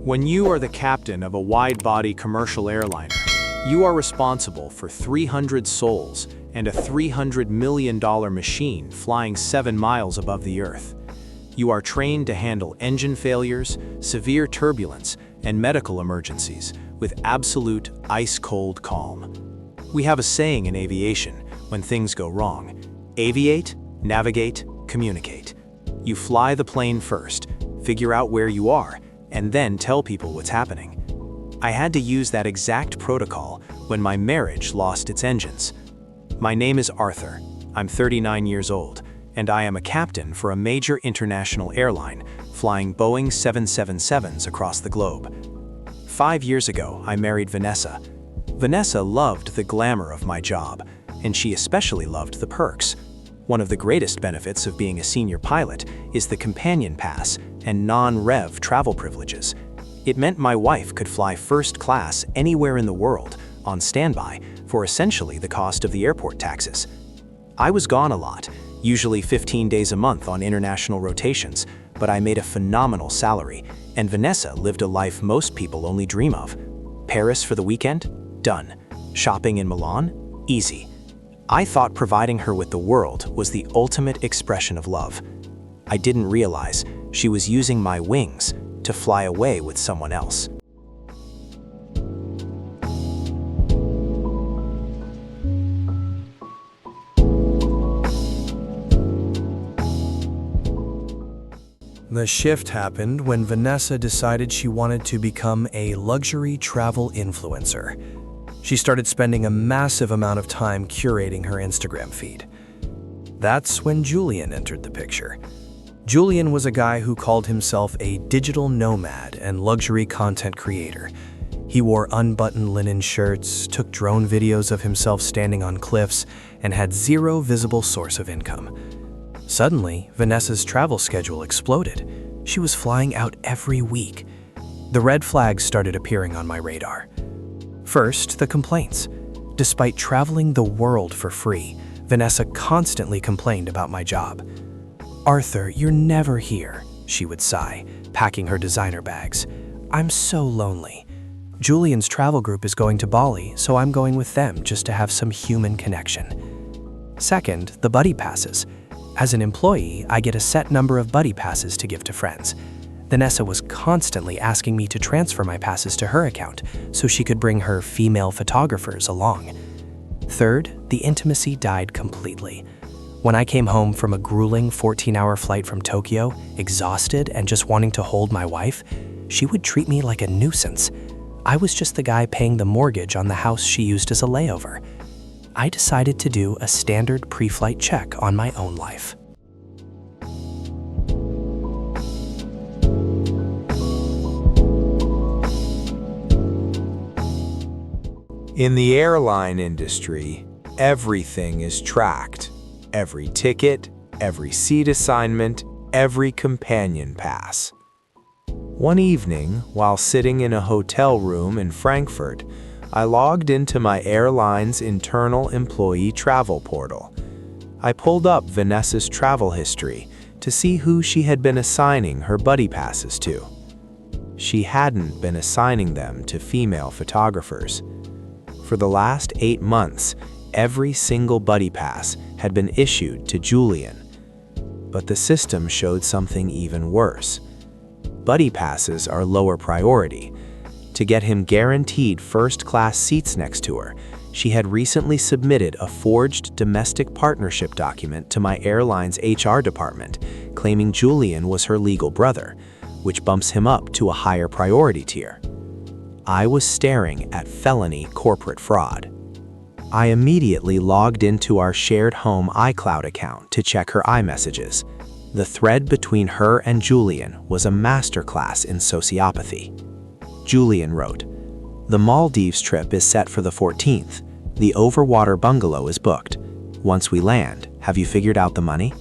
When you are the captain of a wide-body commercial airliner, you are responsible for 300 souls and a $300 million machine flying 7 miles above the Earth. You are trained to handle engine failures, severe turbulence, and medical emergencies with absolute ice-cold calm. We have a saying in aviation when things go wrong: aviate, navigate, communicate. You fly the plane first, figure out where you are, and then tell people what's happening. I had to use that exact protocol when my marriage lost its engines. My name is Arthur. I'm 39 years old, and I am a captain for a major international airline flying Boeing 777s across the globe. 5 years ago, I married Vanessa. Vanessa loved the glamour of my job, and she especially loved the perks. One of the greatest benefits of being a senior pilot is the companion pass and non-rev travel privileges. It meant my wife could fly first class anywhere in the world on standby for essentially the cost of the airport taxes. I was gone a lot, usually 15 days a month on international rotations, but I made a phenomenal salary, and Vanessa lived a life most people only dream of. Paris for the weekend? Done. Shopping in Milan? Easy. I thought providing her with the world was the ultimate expression of love. I didn't realize she was using my wings to fly away with someone else. The shift happened when Vanessa decided she wanted to become a luxury travel influencer. She started spending a massive amount of time curating her Instagram feed. That's when Julian entered the picture. Julian was a guy who called himself a digital nomad and luxury content creator. He wore unbuttoned linen shirts, took drone videos of himself standing on cliffs, and had zero visible source of income. Suddenly, Vanessa's travel schedule exploded. She was flying out every week. The red flags started appearing on my radar. First, the complaints. Despite traveling the world for free, Vanessa constantly complained about my job. "Arthur, you're never here," she would sigh, packing her designer bags. "I'm so lonely. Julian's travel group is going to Bali, so I'm going with them just to have some human connection." Second, the buddy passes. As an employee, I get a set number of buddy passes to give to friends. Vanessa was constantly asking me to transfer my passes to her account so she could bring her female photographers along. Third, the intimacy died completely. When I came home from a grueling 14-hour flight from Tokyo, exhausted and just wanting to hold my wife, she would treat me like a nuisance. I was just the guy paying the mortgage on the house she used as a layover. I decided to do a standard pre-flight check on my own life. In the airline industry, everything is tracked. Every ticket, every seat assignment, every companion pass. One evening, while sitting in a hotel room in Frankfurt, I logged into my airline's internal employee travel portal. I pulled up Vanessa's travel history to see who she had been assigning her buddy passes to. She hadn't been assigning them to female photographers. For the last 8 months, every single buddy pass had been issued to Julian. But the system showed something even worse. Buddy passes are lower priority. To get him guaranteed first-class seats next to her, she had recently submitted a forged domestic partnership document to my airline's HR department, claiming Julian was her legal brother, which bumps him up to a higher priority tier. I was staring at felony corporate fraud. I immediately logged into our shared home iCloud account to check her iMessages. The thread between her and Julian was a masterclass in sociopathy. Julian wrote, "The Maldives trip is set for the 14th. The overwater bungalow is booked. Once we land, have you figured out the money?"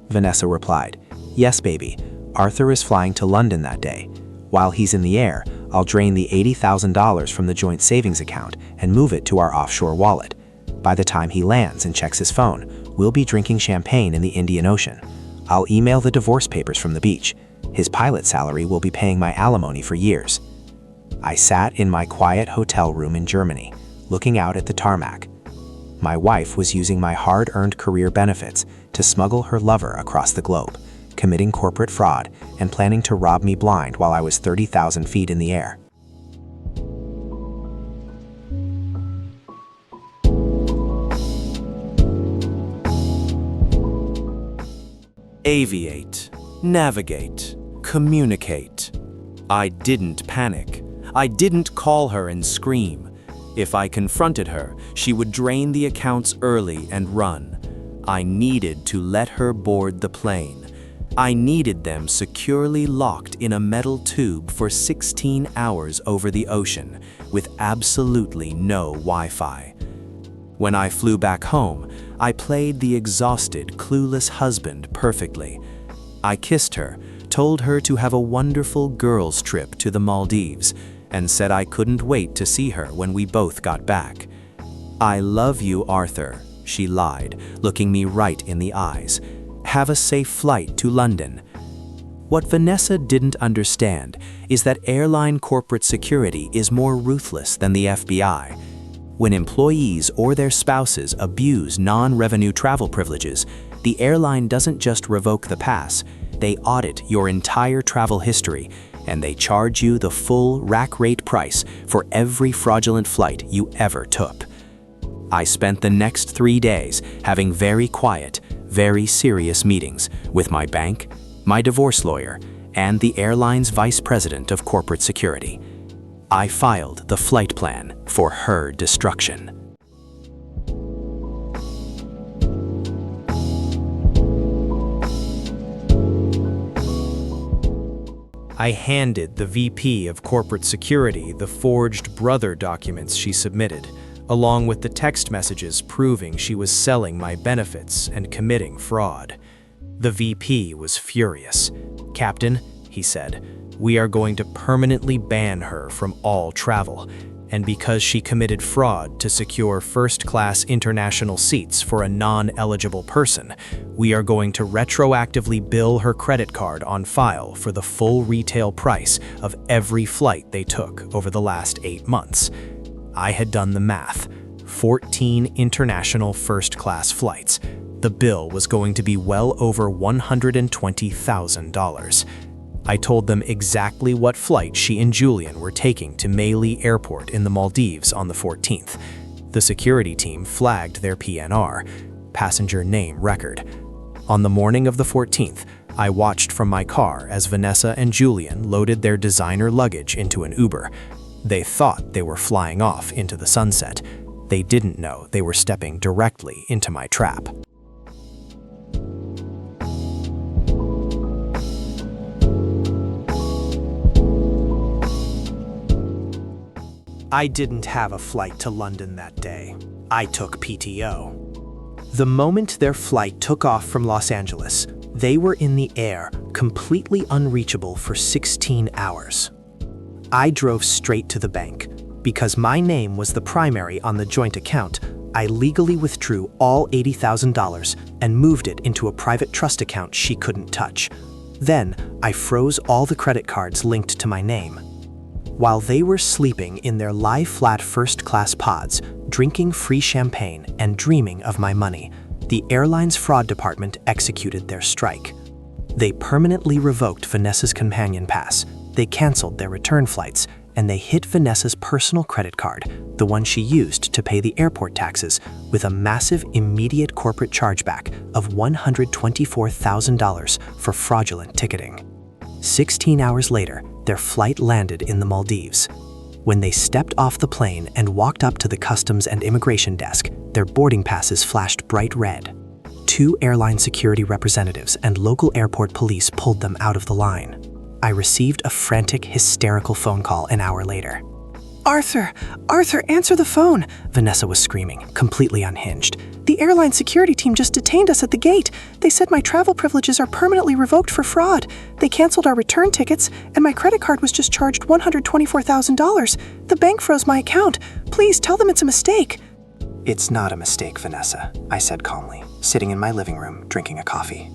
Vanessa replied, "Yes, baby. Arthur is flying to London that day. While he's in the air, I'll drain the $80,000 from the joint savings account and move it to our offshore wallet. By the time he lands and checks his phone, we'll be drinking champagne in the Indian Ocean. I'll email the divorce papers from the beach. His pilot salary will be paying my alimony for years. I sat in my quiet hotel room in Germany, looking out at the tarmac. My wife was using my hard-earned career benefits to smuggle her lover across the globe, committing corporate fraud and planning to rob me blind while I was 30,000 feet in the air. Aviate, navigate, communicate. I didn't panic. I didn't call her and scream. If I confronted her, she would drain the accounts early and run. I needed to let her board the plane. I needed them securely locked in a metal tube for 16 hours over the ocean, with absolutely no Wi-Fi. When I flew back home, I played the exhausted, clueless husband perfectly. I kissed her, told her to have a wonderful girls' trip to the Maldives, and said I couldn't wait to see her when we both got back. "I love you, Arthur," she lied, looking me right in the eyes. "Have a safe flight to London." What Vanessa didn't understand is that airline corporate security is more ruthless than the FBI. When employees or their spouses abuse non-revenue travel privileges, the airline doesn't just revoke the pass, they audit your entire travel history, and they charge you the full rack rate price for every fraudulent flight you ever took. I spent the next 3 days having very quiet, very serious meetings with my bank, my divorce lawyer, and the airline's vice president of corporate security. I filed the flight plan for her destruction. I handed the VP of Corporate Security the forged brother documents she submitted, along with the text messages proving she was selling my benefits and committing fraud. The VP was furious. "Captain," he said, "we are going to permanently ban her from all travel, and because she committed fraud to secure first-class international seats for a non-eligible person, we are going to retroactively bill her credit card on file for the full retail price of every flight they took over the last 8 months." I had done the math. 14 international first-class flights. The bill was going to be well over $120,000. I told them exactly what flight she and Julian were taking to Malé Airport in the Maldives on the 14th. The security team flagged their PNR, passenger name record. On the morning of the 14th, I watched from my car as Vanessa and Julian loaded their designer luggage into an Uber. They thought they were flying off into the sunset. They didn't know they were stepping directly into my trap. I didn't have a flight to London that day. I took PTO. The moment their flight took off from Los Angeles, they were in the air, completely unreachable for 16 hours. I drove straight to the bank. Because my name was the primary on the joint account, I legally withdrew all $80,000 and moved it into a private trust account she couldn't touch. Then, I froze all the credit cards linked to my name. While they were sleeping in their lie-flat first-class pods, drinking free champagne and dreaming of my money, the airline's fraud department executed their strike. They permanently revoked Vanessa's companion pass, they canceled their return flights, and they hit Vanessa's personal credit card, the one she used to pay the airport taxes, with a massive immediate corporate chargeback of $124,000 for fraudulent ticketing. 16 hours later, their flight landed in the Maldives. When they stepped off the plane and walked up to the customs and immigration desk, their boarding passes flashed bright red. 2 airline security representatives and local airport police pulled them out of the line. I received a frantic, hysterical phone call an hour later. Arthur, answer the phone!" Vanessa was screaming, completely unhinged. "The airline security team just detained us at the gate. They said my travel privileges are permanently revoked for fraud. They canceled our return tickets, and my credit card was just charged $124,000. The bank froze my account. Please tell them it's a mistake." "It's not a mistake, Vanessa," I said calmly, sitting in my living room, drinking a coffee.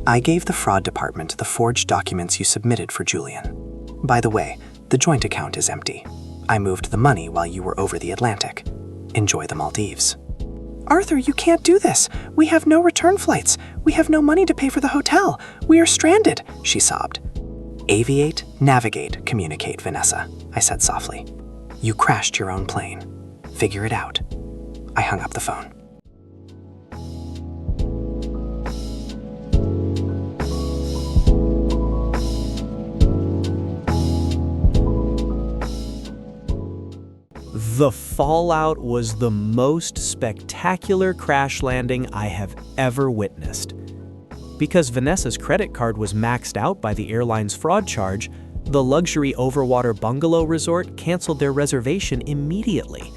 I gave the fraud department the forged documents you submitted for Julian. By the way, the joint account is empty. I moved the money while you were over the Atlantic. Enjoy the Maldives." "Arthur, you can't do this. We have no return flights. We have no money to pay for the hotel. We are stranded," she sobbed. "Aviate, navigate, communicate, Vanessa," I said softly. "You crashed your own plane. Figure it out." I hung up the phone. The fallout was the most spectacular crash landing I have ever witnessed. Because Vanessa's credit card was maxed out by the airline's fraud charge, the luxury overwater bungalow resort canceled their reservation immediately.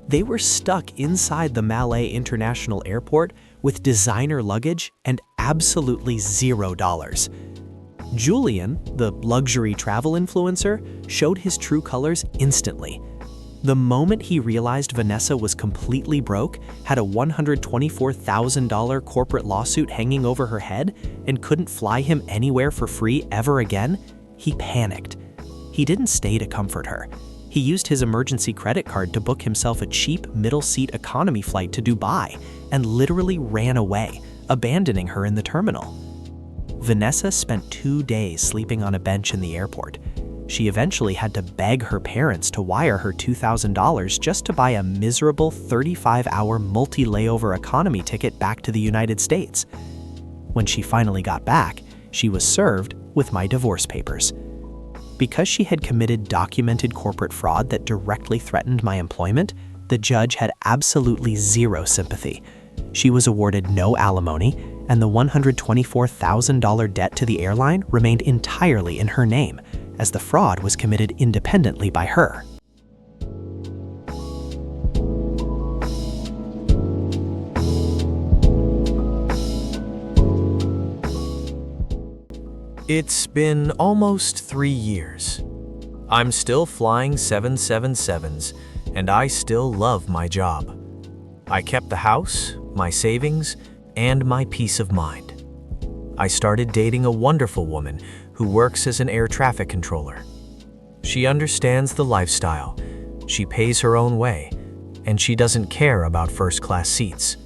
They were stuck inside the Malé International Airport with designer luggage and absolutely $0. Julian, the luxury travel influencer, showed his true colors instantly. The moment he realized Vanessa was completely broke, had a $124,000 corporate lawsuit hanging over her head, and couldn't fly him anywhere for free ever again, he panicked. He didn't stay to comfort her. He used his emergency credit card to book himself a cheap middle-seat economy flight to Dubai and literally ran away, abandoning her in the terminal. Vanessa spent 2 days sleeping on a bench in the airport. She eventually had to beg her parents to wire her $2,000 just to buy a miserable 35-hour multi-layover economy ticket back to the United States. When she finally got back, she was served with my divorce papers. Because she had committed documented corporate fraud that directly threatened my employment, the judge had absolutely zero sympathy. She was awarded no alimony, and the $124,000 debt to the airline remained entirely in her name, as the fraud was committed independently by her. It's been almost 3 years. I'm still flying 777s, and I still love my job. I kept the house, my savings, and my peace of mind. I started dating a wonderful woman who works as an air traffic controller. She understands the lifestyle, she pays her own way, and she doesn't care about first-class seats.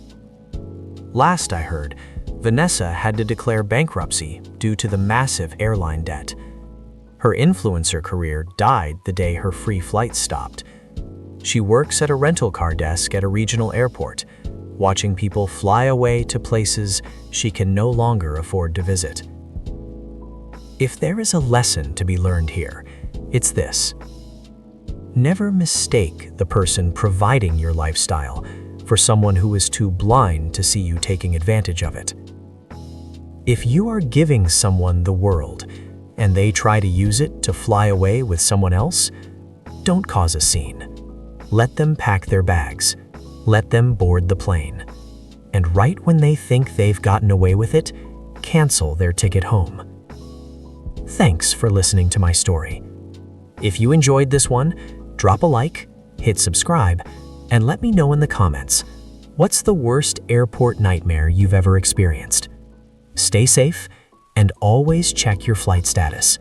Last I heard, Vanessa had to declare bankruptcy due to the massive airline debt. Her influencer career died the day her free flights stopped. She works at a rental car desk at a regional airport, watching people fly away to places she can no longer afford to visit. If there is a lesson to be learned here, it's this. Never mistake the person providing your lifestyle for someone who is too blind to see you taking advantage of it. If you are giving someone the world and they try to use it to fly away with someone else, don't cause a scene. Let them pack their bags. Let them board the plane. And right when they think they've gotten away with it, cancel their ticket home. Thanks for listening to my story. If you enjoyed this one, drop a like, hit subscribe, and let me know in the comments, what's the worst airport nightmare you've ever experienced? Stay safe and always check your flight status.